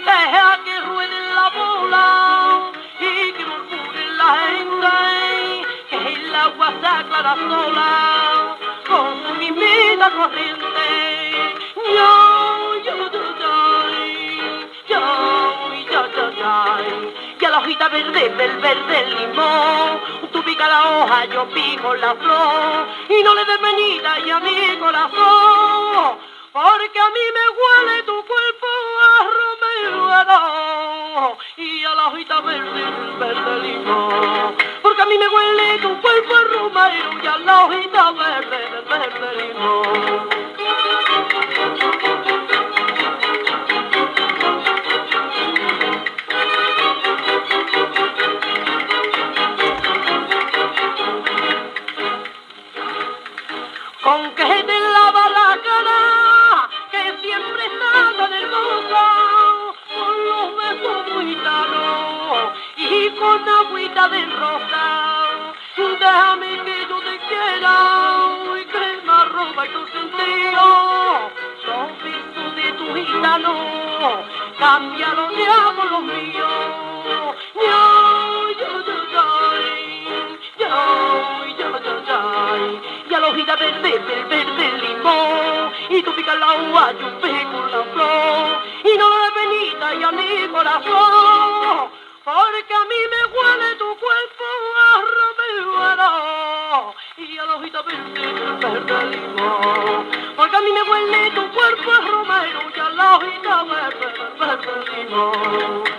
Deja que ruede la bola y que murmure la gente, que el agua se aclara sola con su mismita corriente. Yo, y a la hojita verde del verde limón, tú pica la hoja, yo pico la flor, y no le des venida y a mi corazón, porque a mí me huele tu cuerpo a romero, y a la hojita verde del verde limón, porque a mí me huele tu cuerpo a romero, y a la hojita verde del verde limón. Con que te lava la cara, que siempre está tan hermosa, con los besos gitanos y con agüita de rosa. Déjame que yo te quiera y que me arroba tu sentido. Los besos de tu gitano, cámbialo ya por los míos. Y a la hojita verde del verde limón, y tú picas la uva, yo pico la flor, y no le des venita y a mi corazón, porque a mí me huele tu cuerpo a romero, y a la hojita verde del verde limón, porque a mí me huele tu cuerpo a romero, y a la hojita verde del verde limón.